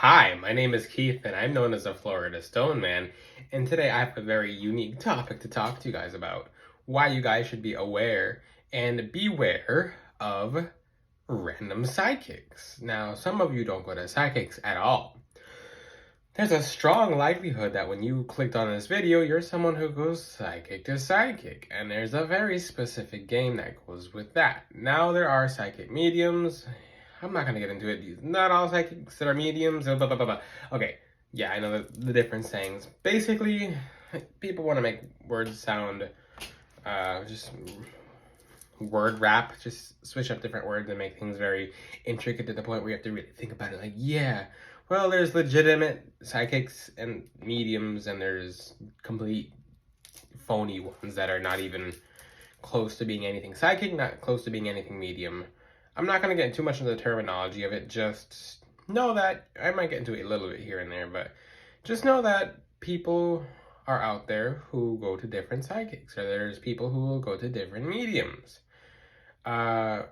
Hi, my name is Keith, and I'm known as the Florida Stone Man, and today I have a very unique topic to talk to you guys about. Why you guys should be aware and beware of random sidekicks. Now, some of you don't go to sidekicks at all. There's a strong likelihood that when you clicked on this video, you're someone who goes psychic to psychic, and there's a very specific game that goes with that. Now, there are psychic mediums. I'm not gonna get into it. Not all psychics that are mediums. Blah, blah, blah, blah. Okay, yeah, I know the different sayings. Basically, people want to make words sound just word rap, just switch up different words and make things very intricate to the point where you have to really think about it. Like, yeah, well, there's legitimate psychics and mediums, and there's complete phony ones that are not even close to being anything psychic, not close to being anything medium. I'm not going to get too much into the terminology of it, just know that, I might get into it a little bit here and there, but just know that people are out there who go to different psychics, or there's people who will go to different mediums. Some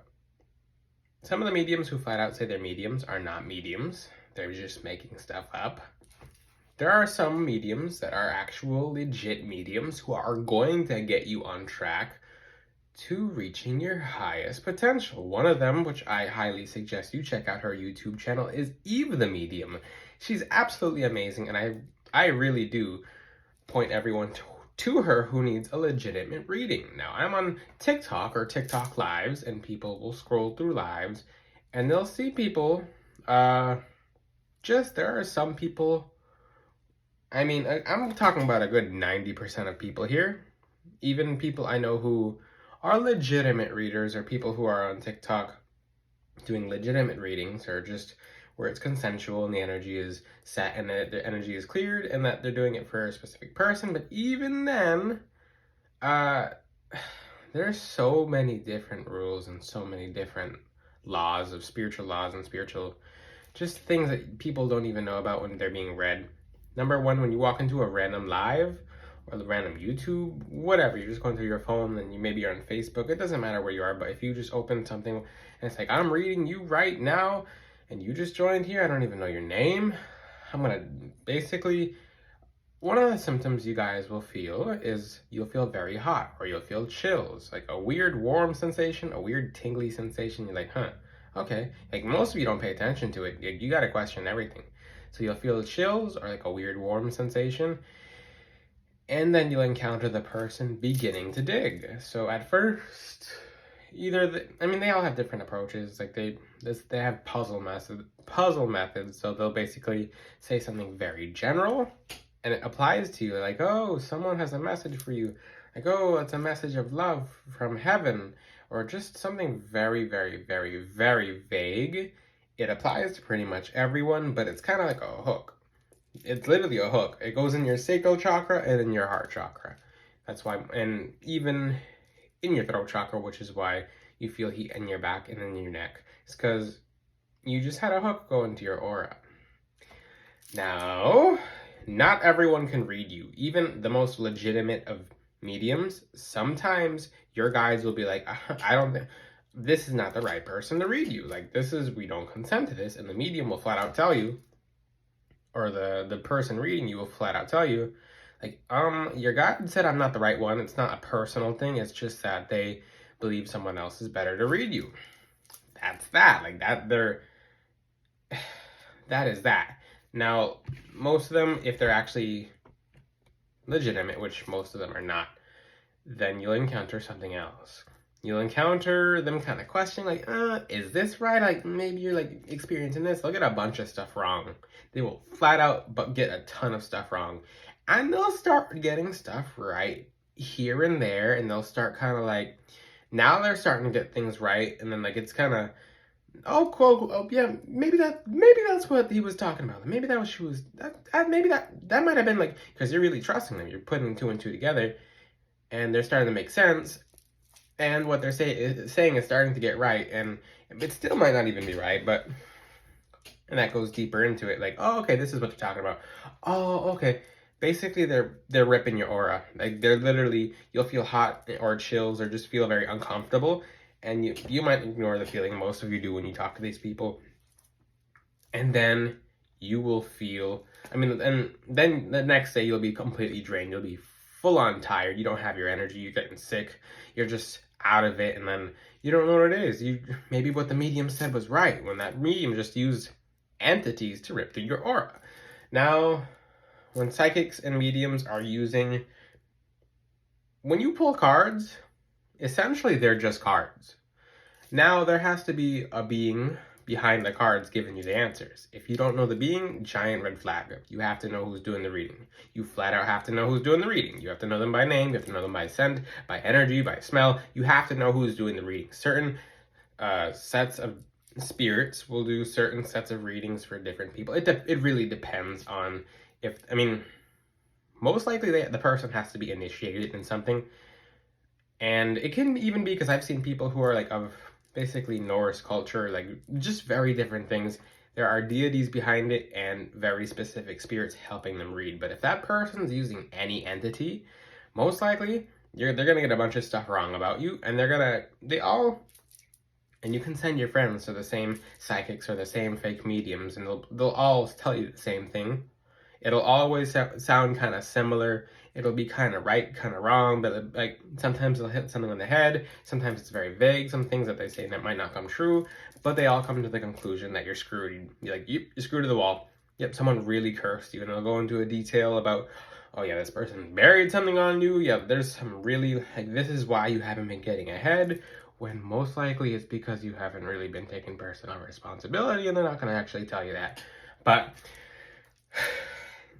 of the mediums who flat out say they're mediums are not mediums. They're just making stuff up. There are some mediums that are actual legit mediums who are going to get you on track to reaching your highest potential. One of them, which I highly suggest you check out her YouTube channel, is Eve the Medium. She's absolutely amazing, and I really do point everyone to her who needs a legitimate reading. Now, I'm on TikTok or TikTok Lives, and people will scroll through lives, and they'll see people, there are some people, I mean, I'm talking about a good 90% of people here, even people I know who are legitimate readers, or people who are on TikTok doing legitimate readings, or just where it's consensual and the energy is set and the energy is cleared and that they're doing it for a specific person. But even then, there's so many different rules and so many different laws of spiritual laws and spiritual just things that people don't even know about when they're being read. Number one, when you walk into a random live or the random YouTube, whatever, you're just going through your phone and maybe you're on Facebook, it doesn't matter where you are, but if you just open something and it's like, I'm reading you right now and you just joined here, I don't even know your name, I'm gonna basically, one of the symptoms you guys will feel is you'll feel very hot, or you'll feel chills, like a weird warm sensation, a weird tingly sensation. You're like, huh, okay. Like, most of you don't pay attention to it. You gotta question everything. So you'll feel chills or like a weird warm sensation, and then you'll encounter the person beginning to dig. So at first, they all have different approaches. Like they have puzzle methods. So they'll basically say something very general, and it applies to you. Like, oh, someone has a message for you. Like, oh, it's a message of love from heaven, or just something very, very, very, very vague. It applies to pretty much everyone, but it's kind of like a hook. It's literally a hook. It goes in your sacral chakra and in your heart chakra. That's why, and even in your throat chakra, which is why you feel heat in your back and in your neck. It's because you just had a hook go into your aura. Now, not everyone can read you. Even the most legitimate of mediums, sometimes your guides will be like, I don't think, this is not the right person to read you. Like, we don't consent to this. And the medium will flat out tell you, or the person reading you will flat out tell you, like, your guide said I'm not the right one. It's not a personal thing. It's just that they believe someone else is better to read you. That's that. Like, that is that. Now, most of them, if they're actually legitimate, which most of them are not, then you'll encounter something else. You'll encounter them kind of questioning, like, is this right? Like, maybe you're, like, experiencing this. They'll get a bunch of stuff wrong. They will flat out but get a ton of stuff wrong. And they'll start getting stuff right here and there, and they'll start kind of, like, now they're starting to get things right, and then, like, it's kind of, yeah, maybe that's what he was talking about. Maybe that was she was, maybe that might have been, like, because you're really trusting them. You're putting two and two together, and they're starting to make sense. And what they're saying is starting to get right, and it still might not even be right, but, and that goes deeper into it, like, oh, okay, this is what you're talking about. Oh, okay. Basically, they're ripping your aura. Like, they're literally, you'll feel hot or chills or just feel very uncomfortable, and you might ignore the feeling. Most of you do when you talk to these people. And then you will feel, I mean, and then the next day you'll be completely drained. You'll be full on tired. You don't have your energy. You're getting sick. You're just out of it. And then you don't know what it is. Maybe what the medium said was right when that medium just used entities to rip through your aura. Now, when psychics and mediums are using, when you pull cards, essentially they're just cards. Now there has to be a being behind the cards giving you the answers. If you don't know the being, giant red flag. You have to know who's doing the reading. You flat out have to know who's doing the reading. You have to know them by name, you have to know them by scent, by energy, by smell. You have to know who's doing the reading. Certain sets of spirits will do certain sets of readings for different people. It really depends on if, I mean, most likely the person has to be initiated in something. And it can even be because I've seen people who are like of basically Norse culture, like just very different things. There are deities behind it and very specific spirits helping them read. But if that person's using any entity, most likely they're gonna get a bunch of stuff wrong about you, and and you can send your friends to the same psychics or the same fake mediums, and they'll all tell you the same thing. It'll always sound kind of similar. It'll be kind of right, kind of wrong, but like sometimes it'll hit something on the head. Sometimes it's very vague. Some things that they say that might not come true, but they all come to the conclusion that you're screwed. You're like, you're screwed to the wall. Yep, someone really cursed you, and they'll go into a detail about, oh yeah, this person buried something on you. Yeah, there's some really, like, this is why you haven't been getting ahead, when most likely it's because you haven't really been taking personal responsibility, and they're not going to actually tell you that. But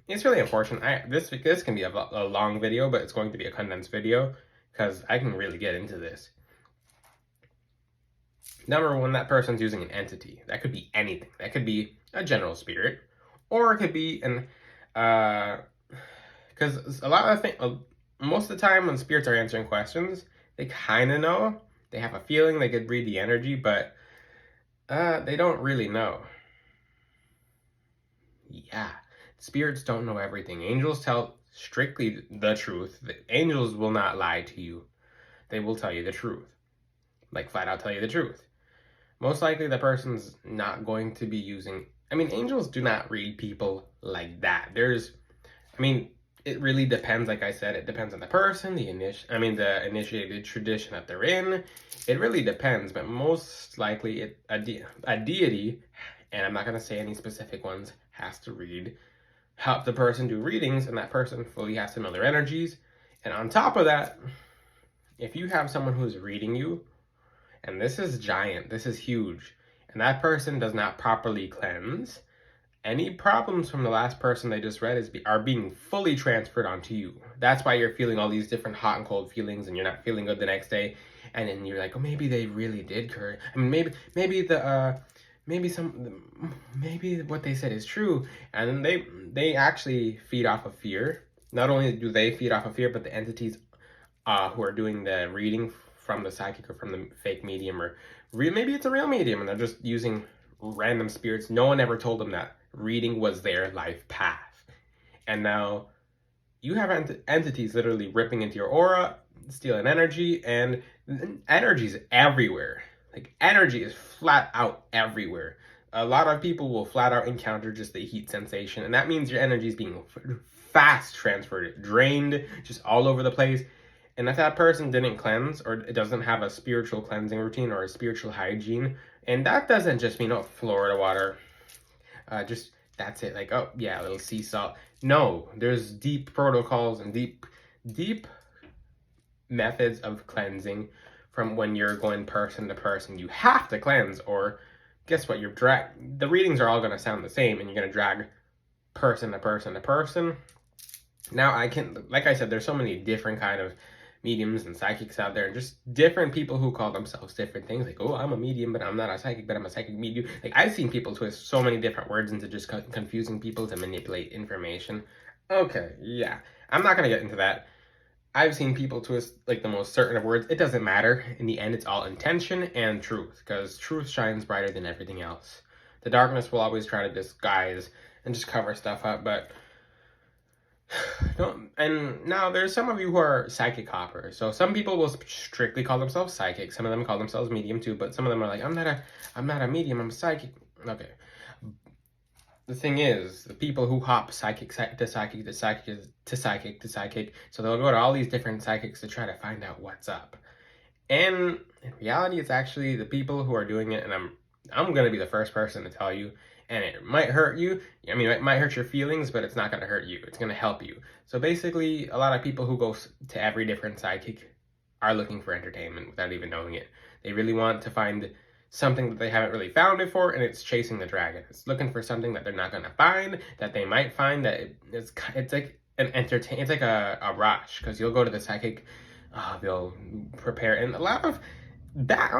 it's really unfortunate. This can be a long video, but it's going to be a condensed video because I can really get into this. Number one, that person's using an entity. That could be anything. That could be a general spirit, or it could be an because a lot of things, most of the time when spirits are answering questions, they kind of know. They have a feeling. They could read the energy, but they don't really know. Yeah. Spirits don't know everything. Angels tell strictly the truth. The angels will not lie to you. They will tell you the truth. Like, flat out tell you the truth. Most likely the person's not going to be using... I mean, angels do not read people like that. It really depends, like I said. It depends on the person, the initiated tradition that they're in. It really depends, but most likely a deity, and I'm not going to say any specific ones, has to help the person do readings, and that person fully has to know their energies. And on top of that, if you have someone who's reading you, and this is giant, this is huge, and that person does not properly cleanse, any problems from the last person they just read are being fully transferred onto you. That's why you're feeling all these different hot and cold feelings, and you're not feeling good the next day. And then you're like, oh, maybe they really did curse. I mean, maybe what they said is true. And they actually feed off of fear. Not only do they feed off of fear, but the entities who are doing the reading from the psychic or from the fake medium, or maybe it's a real medium and they're just using random spirits. No one ever told them that reading was their life path. And now you have entities literally ripping into your aura, stealing energy, and energy is everywhere. Like, energy is flat out everywhere. A lot of people will flat out encounter just the heat sensation, and that means your energy is being fast transferred, drained, just all over the place. And if that person didn't cleanse, or it doesn't have a spiritual cleansing routine or a spiritual hygiene, and that doesn't just mean, oh, Florida water, just that's it, like, oh yeah, a little sea salt. No, there's deep protocols and deep methods of cleansing. From when you're going person to person, you have to cleanse, or guess what? The readings are all going to sound the same, and you're going to drag person to person to person. Now, like I said, there's so many different kind of mediums and psychics out there, and just different people who call themselves different things. Like, oh, I'm a medium, but I'm not a psychic, but I'm a psychic medium. Like, I've seen people twist so many different words into just confusing people to manipulate information. Okay, yeah, I'm not going to get into that. I've seen people twist like the most certain of words. It doesn't matter. In the end, it's all intention and truth, because truth shines brighter than everything else. The darkness will always try to disguise and just cover stuff up, but don't. And now there's some of you who are psychic hoppers. So some people will strictly call themselves psychic. Some of them call themselves medium too, but some of them are like, I'm not a medium, I'm a psychic. Okay. the thing is, the people who hop psychic to psychic to psychic to psychic to psychic, so they'll go to all these different psychics to try to find out what's up. And in reality, it's actually the people who are doing it, and I'm gonna be the first person to tell you, and it might hurt you. I mean, it might hurt your feelings, but it's not gonna hurt you. It's gonna help you. So basically, a lot of people who go to every different psychic are looking for entertainment without even knowing it. They really want to find something that they haven't really found before, and it's chasing the dragon. It's looking for something that they're not gonna find, that they might find, that it's like an it's like a rush, because you'll go to the psychic, they'll prepare, and a lot of that,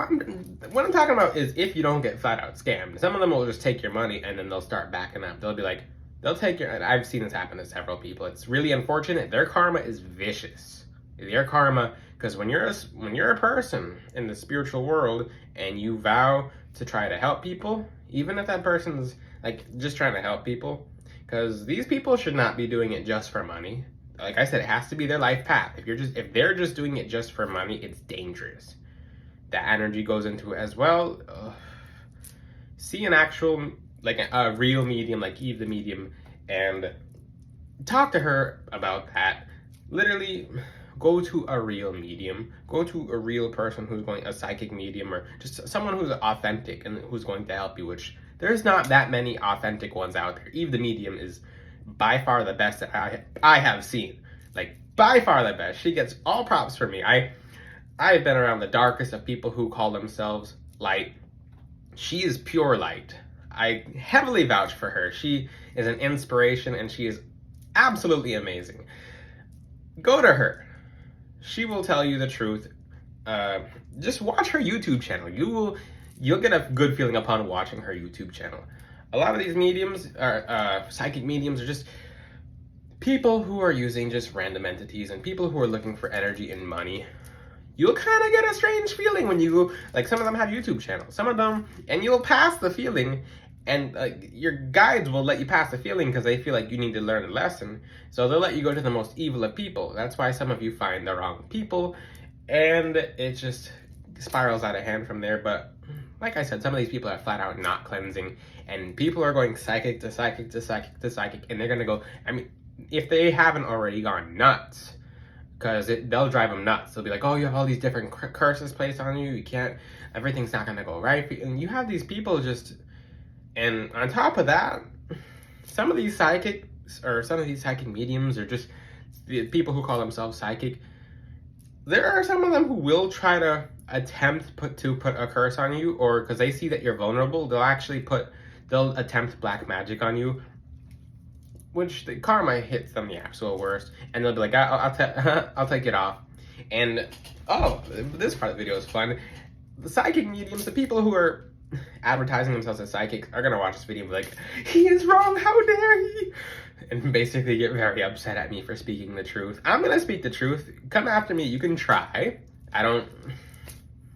what I'm talking about is if you don't get flat out scammed. Some of them will just take your money and then they'll start backing up. They'll be like, they'll take your, and I've seen this happen to several people. It's really unfortunate. Their karma is vicious. Their karma, because when you're a person in the spiritual world and you vow to try to help people, even if that person's like just trying to help people, because these people should not be doing it just for money. Like I said, it has to be their life path. If they're just doing it just for money, it's dangerous. That energy goes into it as well. See an actual, like a real medium, like Eve the medium, and talk to her about that. Literally, go to a real medium. Go to a real person who's going, a psychic medium, or just someone who's authentic and who's going to help you, which there's not that many authentic ones out there. Eve the medium is by far the best that I have seen. Like, by far the best. She gets all props for me. I've been around the darkest of people who call themselves light. She is pure light. I heavily vouch for her. She is an inspiration and she is absolutely amazing. Go to her. She will tell you the truth. Just watch her YouTube channel. You'll get a good feeling upon watching her YouTube channel. A lot of these mediums, psychic mediums, are just people who are using just random entities and people who are looking for energy and money. You'll kind of get a strange feeling when you, like, some of them have YouTube channels, some of them, and you'll pass the feeling, and your guides will let you pass the feeling because they feel like you need to learn a lesson. So they'll let you go to the most evil of people. That's why some of you find the wrong people, and it just spirals out of hand from there. But like I said, some of these people are flat out not cleansing, and people are going psychic to psychic to psychic to psychic, and they're gonna go, I mean, if they haven't already gone nuts, because they'll drive them nuts. They'll be like, oh, you have all these different curses placed on you. You can't, everything's not gonna go right for you. And you have these people just, and on top of that, some of these psychics, or some of these psychic mediums, or just the people who call themselves psychic, there are some of them who will try to attempt to put a curse on you, or because they see that you're vulnerable, they'll attempt black magic on you, which the karma hits them the absolute worst, and they'll be like, I'll take it off. And, oh, this part of the video is fun. The psychic mediums, the people who are advertising themselves as psychics, are gonna watch this video and be like, he is wrong, how dare he? And basically get very upset at me for speaking the truth. I'm gonna speak the truth. Come after me, you can try.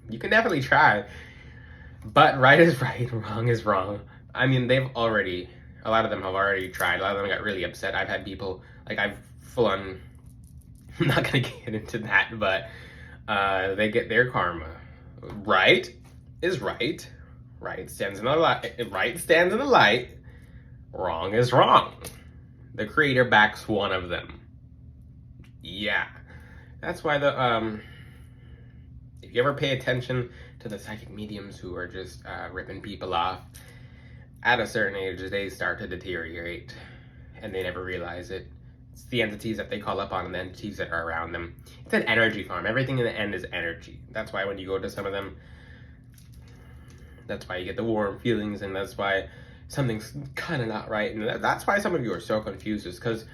You can definitely try. But right is right, wrong is wrong. I mean, a lot of them have already tried. A lot of them got really upset. I've had people, like, I've full on, I'm not gonna get into that, but they get their karma. Right is right. Right stands in the light. Right stands in the light. Wrong is wrong. The creator backs one of them. Yeah. That's why if you ever pay attention to the psychic mediums who are just ripping people off, at a certain age, they start to deteriorate, and they never realize it. It's the entities that they call upon and the entities that are around them. It's an energy farm. Everything in the end is energy. That's why when you go to some of them, that's why you get the warm feelings, and that's why something's kind of not right. And that's why some of you are so confused, is because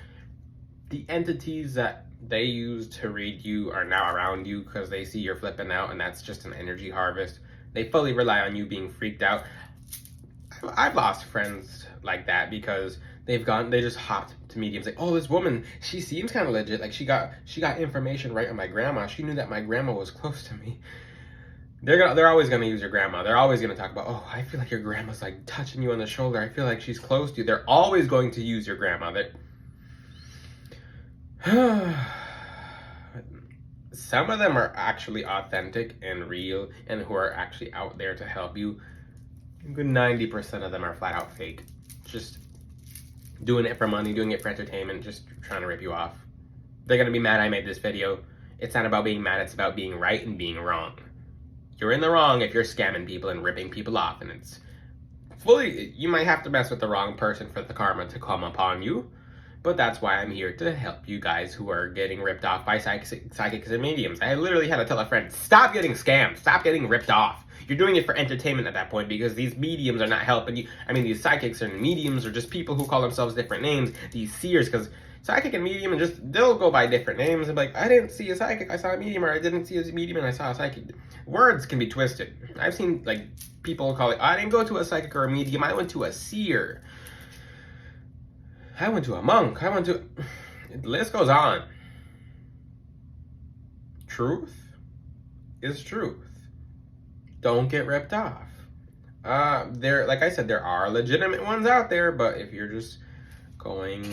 the entities that they use to read you are now around you because they see you're flipping out, and that's just an energy harvest. They fully rely on you being freaked out. I've lost friends like that because they just hopped to mediums like, oh, this woman, she seems kind of legit. Like she got information right on my grandma. She knew that my grandma was close to me. They're always gonna use your grandma. They're always gonna talk about, oh, I feel like your grandma's like touching you on the shoulder. I feel like she's close to you. They're always going to use your grandma. Some of them are actually authentic and real and who are actually out there to help you. A good 90% of them are flat out fake. Just doing it for money, doing it for entertainment, just trying to rip you off. They're gonna be mad I made this video. It's not about being mad, it's about being right and being wrong. You're in the wrong if you're scamming people and ripping people off, and it's fully, you might have to mess with the wrong person for the karma to come upon you, but that's why I'm here to help you guys who are getting ripped off by psychics and mediums. I literally had to tell a friend, stop getting scammed, stop getting ripped off. You're doing it for entertainment at that point because these mediums are not helping you. I mean, these psychics and mediums are just people who call themselves different names, these seers, because psychic and medium, and just, they'll go by different names and be like, I didn't see a psychic, I saw a medium, or I didn't see a medium and I saw a psychic. Words can be twisted. I've seen, like, people call it, I didn't go to a psychic or a medium, I went to a seer. I went to a monk, I went to, the list goes on. Truth is truth. Don't get ripped off. Like I said, there are legitimate ones out there, but if you're just going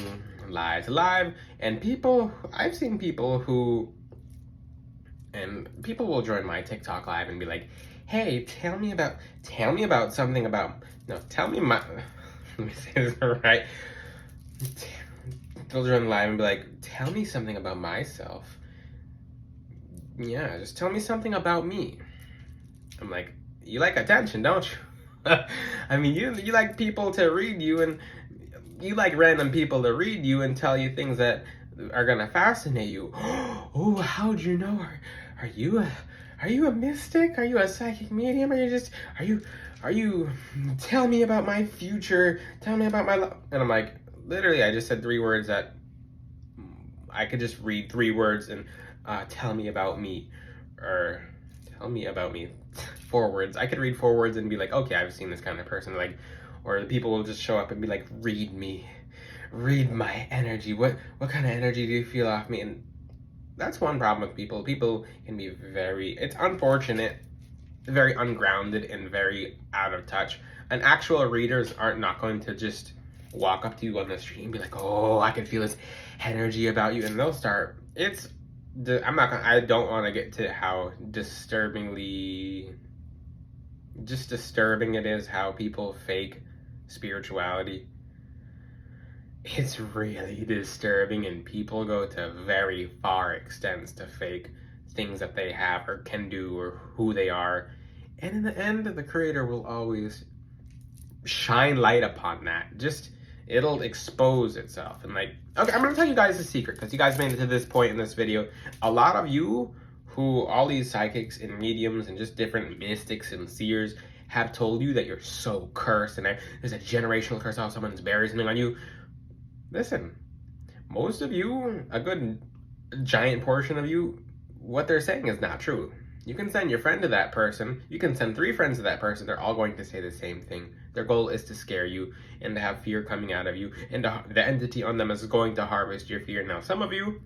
live to live, and people, I've seen people who, and people will join my TikTok live and be like, hey, tell me about something about, no, tell me my, let me say this right. They'll join the live and be like, tell me something about myself. Yeah, just tell me something about me. I'm like, you like attention, don't you? I mean, you like people to read you, and you like random people to read you and tell you things that are gonna fascinate you. Oh, how'd you know? Are you a mystic? Are you a psychic medium? Are you tell me about my future, tell me about my life. And I'm like, literally, I just said 3 words that I could just read 3 words and tell me about me, or tell me about me. 4 words. I could read 4 words and be like, okay, I've seen this kind of person. Like, or the people will just show up and be like, read me, read my energy. What kind of energy do you feel off me? And that's one problem with people. People can be it's unfortunate, very ungrounded and very out of touch. And actual readers aren't not going to just walk up to you on the street and be like, oh, I can feel this energy about you. And they'll start, I don't want to get to how disturbing it is how people fake spirituality. It's really disturbing, and people go to very far extents to fake things that they have or can do or who they are. And in the end, the creator will always shine light upon that. It'll expose itself. And like, okay, I'm gonna tell you guys a secret, because you guys made it to this point in this video. A lot of you who, all these psychics and mediums and just different mystics and seers have told you that you're so cursed and there's a generational curse, how someone's buried something on you. Listen, most of you, a good giant portion of you, what they're saying is not true. You can send your friend to that person, you can send 3 friends to that person, they're all going to say the same thing. Their goal is to scare you and to have fear coming out of you, and the entity on them is going to harvest your fear. Now, some of you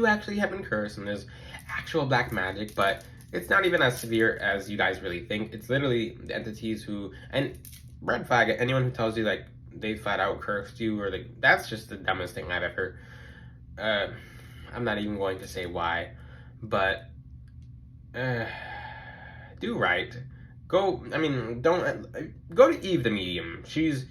actually have been cursed, and there's actual black magic, but it's not even as severe as you guys really think. It's literally the entities who, and red flag, anyone who tells you like they flat out cursed you, or like, that's just the dumbest thing I've ever, I'm not even going to say why, but do right. Don't go to Eve the medium. She's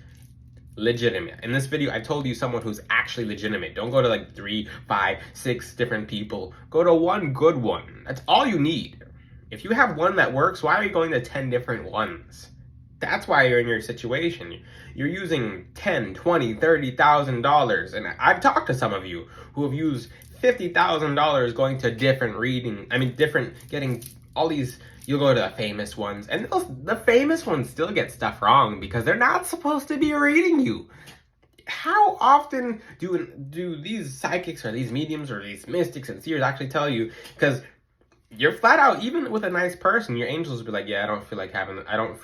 legitimate. In this video, I told you someone who's actually legitimate. Don't go to like 3, 5, 6 different people. Go to one good one. That's all you need. If you have one that works, why are you going to 10 different ones? That's why you're in your situation. You're using $10, $20, $30,000, and I've talked to some of you who have used $50,000 going to getting all these. You'll go to the famous ones, and the famous ones still get stuff wrong because they're not supposed to be reading you. How often do these psychics or these mediums or these mystics and seers actually tell you? Because you're flat out, even with a nice person, your angels will be like, yeah, I don't feel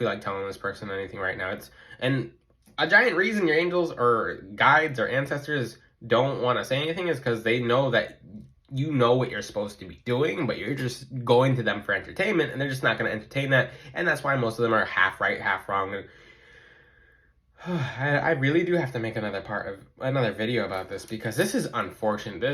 like telling this person anything right now. And a giant reason your angels or guides or ancestors don't want to say anything is because they know that you know what you're supposed to be doing, but you're just going to them for entertainment, and they're just not going to entertain that. And that's why most of them are half right, half wrong. I really do have to make another video about this, because this is unfortunate.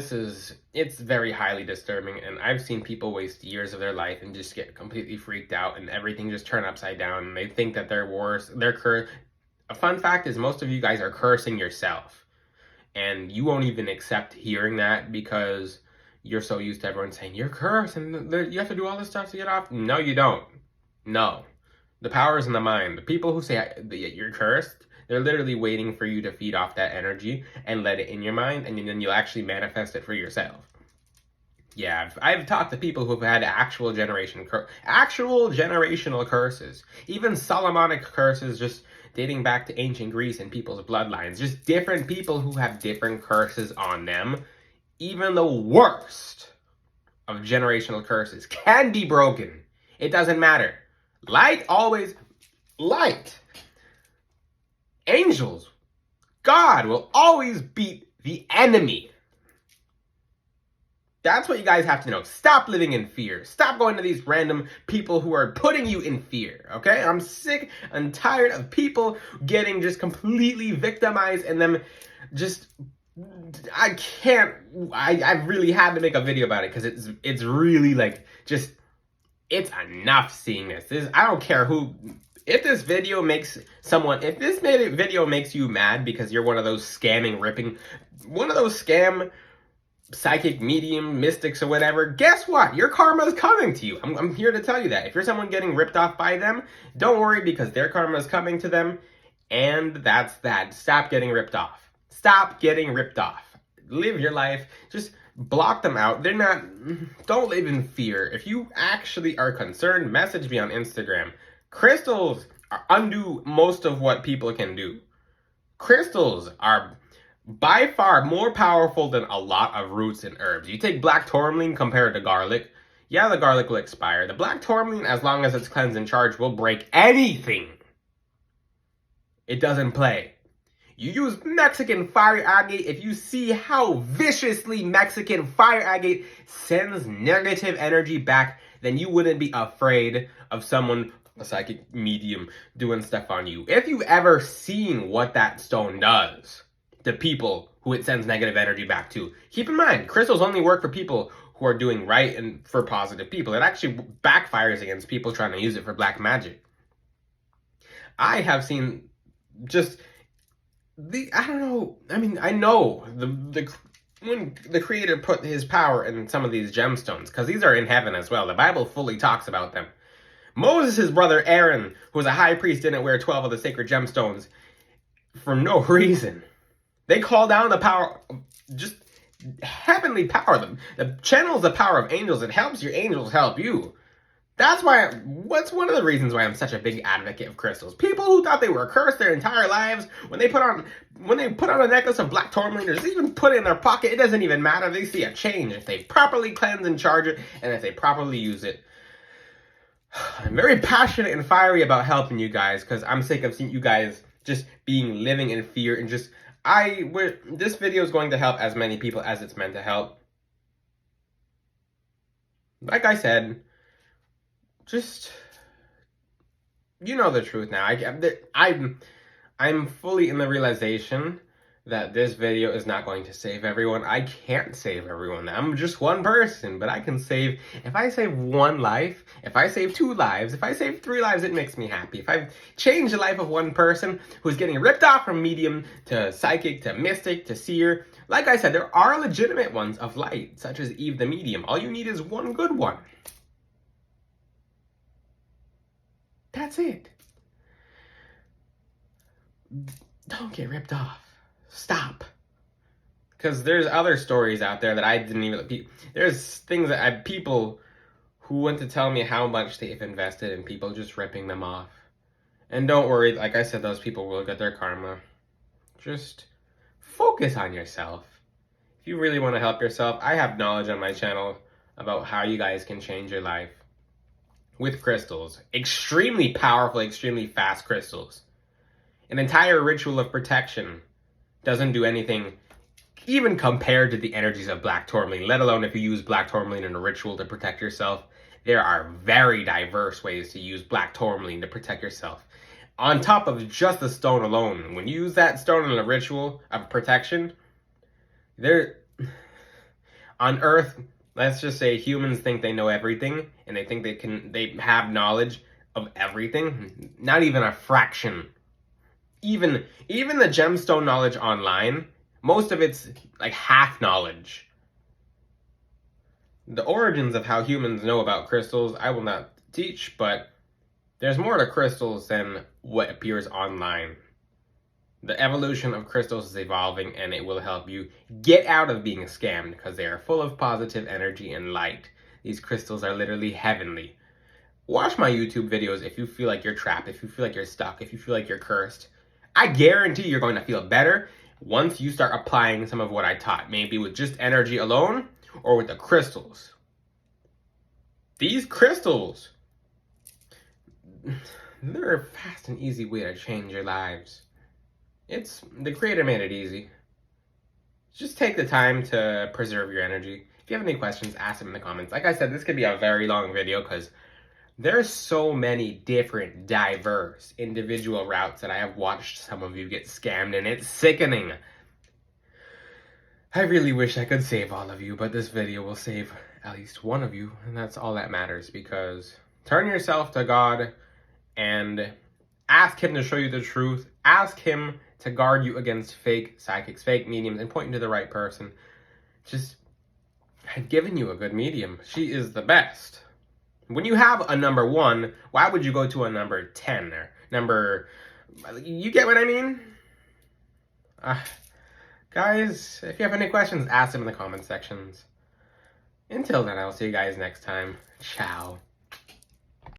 It's very highly disturbing, and I've seen people waste years of their life and just get completely freaked out and everything just turn upside down, and they think that they're worse, they're cursed. A fun fact is most of you guys are cursing yourself. And you won't even accept hearing that because you're so used to everyone saying, you're cursed and you have to do all this stuff to get off. No, you don't. No. The power is in the mind. The people who say you're cursed, they're literally waiting for you to feed off that energy and let it in your mind, and then you'll actually manifest it for yourself. Yeah, I've talked to people who've had actual generational curses, even Solomonic curses, just dating back to ancient Greece and people's bloodlines. Just different people who have different curses on them. Even the worst of generational curses can be broken. It doesn't matter. Light always light. Angels, God will always beat the enemy. That's what you guys have to know. Stop living in fear. Stop going to these random people who are putting you in fear, okay? I'm sick and tired of people getting just completely victimized and them just... I really had to make a video about it because it's really like just... It's enough seeing this. I don't care who... If this video makes you mad because you're one of those scam psychic medium mystics or whatever, guess what? Your karma is coming to you. I'm here to tell you that. If you're someone getting ripped off by them, don't worry because their karma is coming to them, and that's that. Stop getting ripped off. Stop getting ripped off. Live your life. Just block them out. Don't live in fear. If you actually are concerned, message me on Instagram. Crystals undo most of what people can do. Crystals are by far more powerful than a lot of roots and herbs. You take black tourmaline compared to garlic. Yeah, the garlic will expire. The black tourmaline, as long as it's cleansed and charged, will break anything. It doesn't play. You use Mexican fire agate. If you see how viciously Mexican fire agate sends negative energy back, then you wouldn't be afraid of someone, a psychic medium, doing stuff on you. If you've ever seen what that stone does, the people who it sends negative energy back to. Keep in mind, crystals only work for people who are doing right and for positive people. It actually backfires against people trying to use it for black magic. I have seen just I know when the creator put his power in some of these gemstones, because these are in heaven as well. The Bible fully talks about them. Moses' brother Aaron, who was a high priest, didn't wear 12 of the sacred gemstones for no reason. They call down the power, just heavenly power. The channels the power of angels. It helps your angels help you. That's what's one of the reasons why I'm such a big advocate of crystals. People who thought they were cursed their entire lives, when they put on a necklace of black tourmaline, or just even put it in their pocket, it doesn't even matter. They see a change if they properly cleanse and charge it, and if they properly use it. I'm very passionate and fiery about helping you guys, because I'm sick of seeing you guys just living in fear and just... This video is going to help as many people as it's meant to help. Like I said, just, you know the truth now. I'm fully in the realization that this video is not going to save everyone. I can't save everyone. I'm just one person, but I can save, if I save one life, if I save 2 lives, if I save 3 lives, it makes me happy. If I change the life of one person who's getting ripped off from medium to psychic to mystic to seer, like I said, there are legitimate ones of light, such as Eve the medium. All you need is one good one. That's it. Don't get ripped off. Stop. Because there's other stories out there that I didn't even... There's things that people who want to tell me how much they've invested in people just ripping them off. And don't worry, like I said, those people will get their karma. Just focus on yourself. If you really want to help yourself, I have knowledge on my channel about how you guys can change your life with crystals. Extremely powerful, extremely fast crystals. An entire ritual of protection doesn't do anything even compared to the energies of black tourmaline, let alone if you use black tourmaline in a ritual to protect yourself. There are very diverse ways to use black tourmaline to protect yourself. On top of just the stone alone, when you use that stone in a ritual of protection, on Earth, let's just say humans think they know everything, and they think they have knowledge of everything. Not even a fraction. Even the gemstone knowledge online, most of it's like half knowledge. The origins of how humans know about crystals, I will not teach, but there's more to crystals than what appears online. The evolution of crystals is evolving, and it will help you get out of being scammed because they are full of positive energy and light. These crystals are literally heavenly. Watch my YouTube videos if you feel like you're trapped, if you feel like you're stuck, if you feel like you're cursed. I guarantee you're going to feel better once you start applying some of what I taught, maybe with just energy alone or with the crystals. These crystals, they're a fast and easy way to change your lives. The creator made it easy. Just take the time to preserve your energy. If you have any questions, ask them in the comments. Like I said, this could be a very long video because there's so many different, diverse, individual routes that I have watched some of you get scammed, and it's sickening. I really wish I could save all of you, but this video will save at least one of you, and that's all that matters, because turn yourself to God and ask him to show you the truth. Ask him to guard you against fake psychics, fake mediums, and point you to the right person. Just, I've given you a good medium. She is the best. When you have a number 1, why would you go to a number 10 or you get what I mean? Guys, if you have any questions, ask them in the comment sections. Until then, I'll see you guys next time. Ciao.